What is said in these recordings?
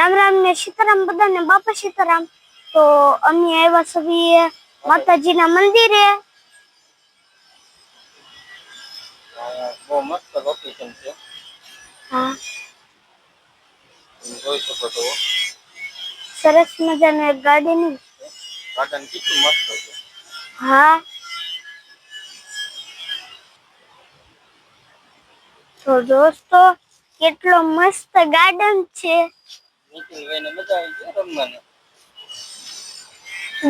રામ રામ ને સીતારામ બધાને બાપા સીતારામ। તો અમે આવ્યા છીએ માતાજીના મંદિરે। બહુ મસ્ત લોકેશન છે। હા, જોઈ શકો છો। સરસ મજાનું એક ગાર્ડન છે। ગાર્ડન કેટલું મસ્ત છે। હા, તો દોસ્તો કેટલો મસ્ત ગાર્ડન છે। નિખિલભાઈને મજા આવી ગઈ રમવાની।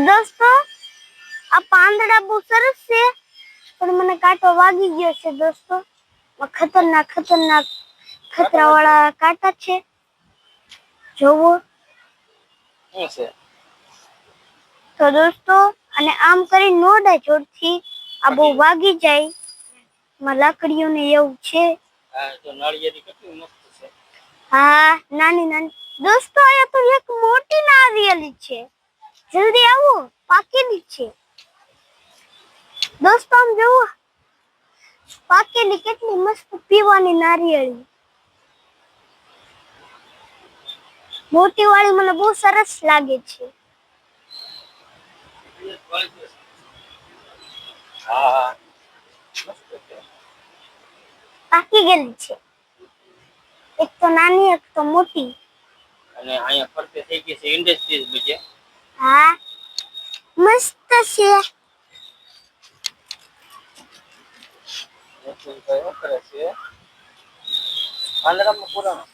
દોસ્તો આ પાંદડા બહુ સરસ છે, પણ મને કાંટો વાગી ગયો છે દોસ્તો। ખતરનાક ખતરાવાળા કાંટા છે, જોવો। શું છે? તો દોસ્તો અને આમ કરી નોડાય જોરથી, આ બહુ વાગી જાય। માં લાકડીઓને એવું છે। હા, તો નાળિયેરી કેટલી મસ્ત છે। હા, નાની નાની દોસ્તો અહીંયા તો એક મોટી નારિયેળી છે, જલ્દી આવો, પાકેલી છે દોસ્તો। આમ જોવો, પાકેલી કેટલી મસ્ત પીવાની નારિયેળી। મોટી વાળી મને બહુ સરસ લાગે છે। હા, મસ્ત છે। પાકી ગયેલી છે, એક તો નાની એક તો મોટી। અને અહીંયા ફરતે થઈ ગઈ છે ઇન્ડસ્ટ્રીઝ બીજે। હા, મસ્ત છે। નિખિલભાઈ શું કરે છે? પાંદડામાં પુરાણો।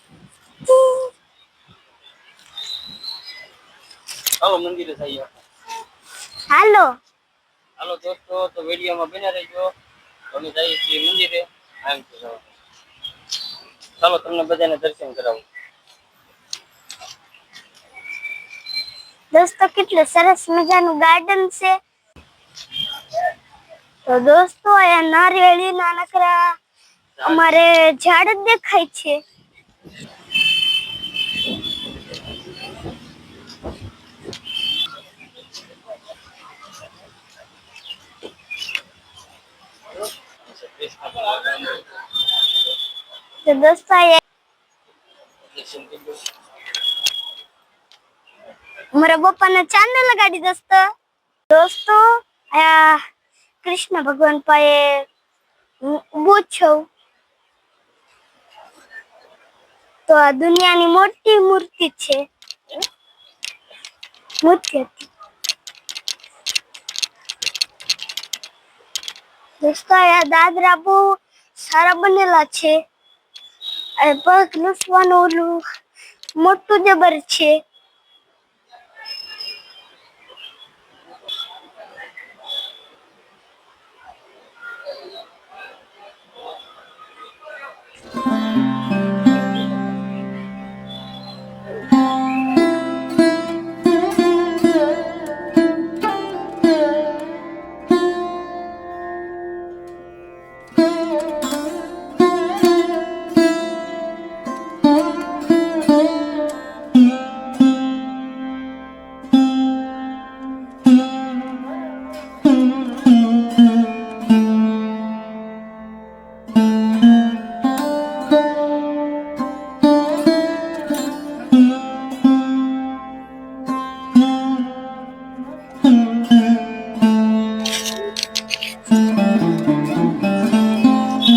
ચાલો મંદિરે જઈએ। હાલો હાલો દોસ્તો, તો વિડીયોમાં બન્યા રહેજો। અમે જઈએ છીએ મંદિરે। ચાલો તમને બધાને દર્શન કરાવું। દોસ્તો કેટલું સરસ મજાનું ગાર્ડન છે। તો દોસ્તો અહીંયા નારિયેળીના નકરા અમારે ઝાડ જ દેખાય છે। તો દોસ્તો મારા પપ્પાને ચાંદ લગાડી દોસ્તો આ કૃષ્ણ ભગવાન પાસે ઊભો છું। તો આ દુનિયાની મોટી મૂર્તિ છે। મૂર્તિ હતી દોસ્તો, આ દાદરા બહુ સારા બનેલા છે। પગ લૂછવાનું ઓલું મોટું જબર છે।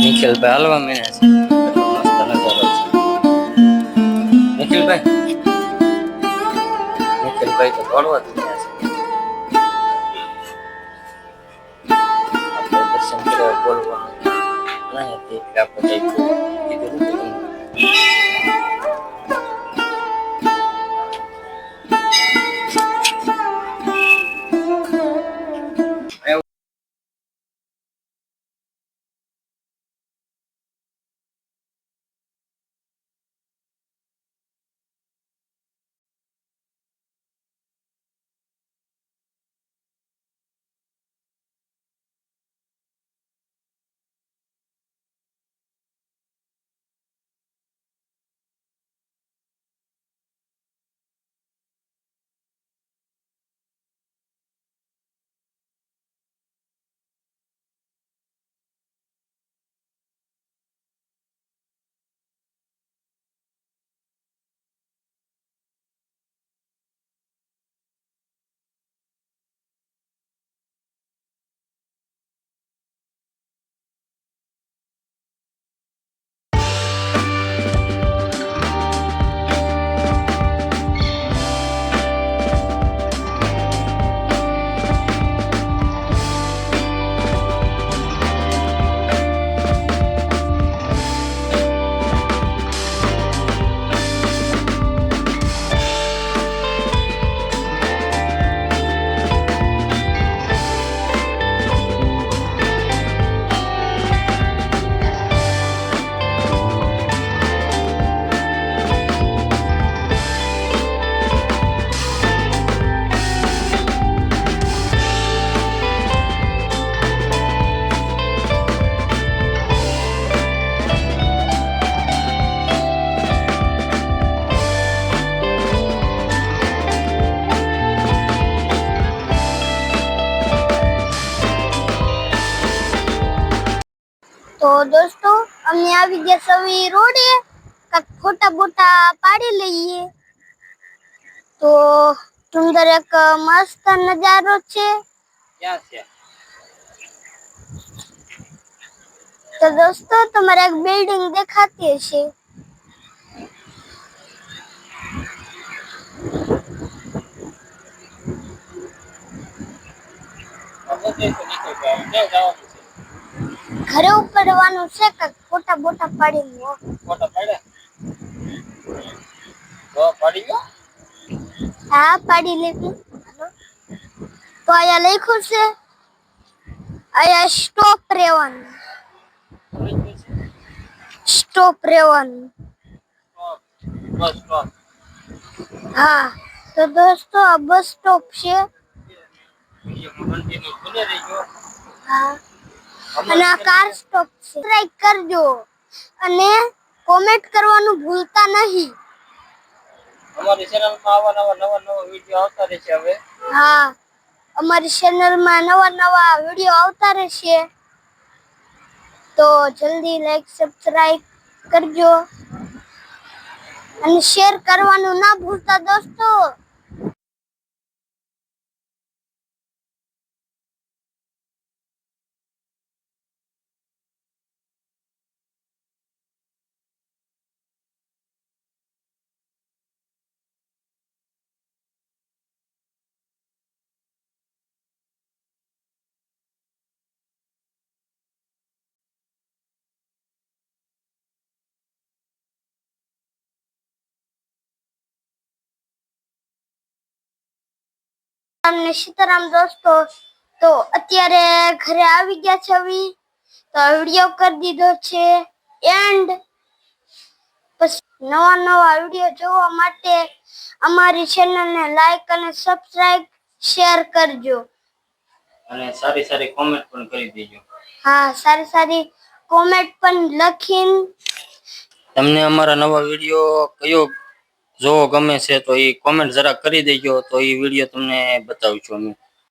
નિખિલભાઈ હાલવા માંડ્યા છે। મસ્ત નજારો છે। નિખિલભાઈ તો દોડવા જ માંડ્યા છે। આપણે દર્શન કરવા બોલવાનું નહીં હતી એટલે આપણે કીધું કે તમને આવી રોડે કાંઈક ફોટા બોટા પાડી લઈએ. તો સુંદર એક મસ્ત નજારો છે. ક્યાં છે? તો દોસ્તો તમારે એક બિલ્ડિંગ દેખાતી હશે. ઘરે ઉપડવાનું છે કાંઈક ફોટા બોટા પાડી લો. ફોટા પાડ્યા? તો પાડી ગયો? હા પાડી લીધી. તો અહીંયા લખ્યું છે અહીંયા સ્ટોપ રહેવાનું. સ્ટોપ રહેવાનું. Bus stop. હા તો દોસ્તો આ બસ સ્ટોપ છે. કન્ટિન્યુ બને રહીજો. હા અને આ કાર સ્ટોપ છે. સબસ્ક્રાઇબ કરજો અને કોમેન્ટ કરવાનું ભૂલતા નહીં. અમારી ચેનલમાં આવા નવા વિડીયો આવતા રહેશે હવે. હા અમારી ચેનલમાં નવા વિડીયો આવતા રહેશે. તો જલ્દી લાઈક સબસ્ક્રાઇબ કરજો અને શેર કરવાનું ના ભૂલતા દોસ્તો. તમને સીતારામ દોસ્તો. તો અત્યારે ઘરે આવી ગયા છે હવે. તો વિડીયો કરી દીધો છે એન્ડ. નવા વિડીયો જોવા માટે અમારી ચેનલને લાઈક અને સબસ્ક્રાઇબ શેર કરજો અને સારી કોમેન્ટ પણ કરી દેજો. હા સારી કોમેન્ટ પણ લખીને. તમને અમારા નવા વિડીયો કયો જોવો ગમે છે તો એ કોમેન્ટ જરા કરી દેજો તો એ વિડીયો તમને બતાવશું અમે.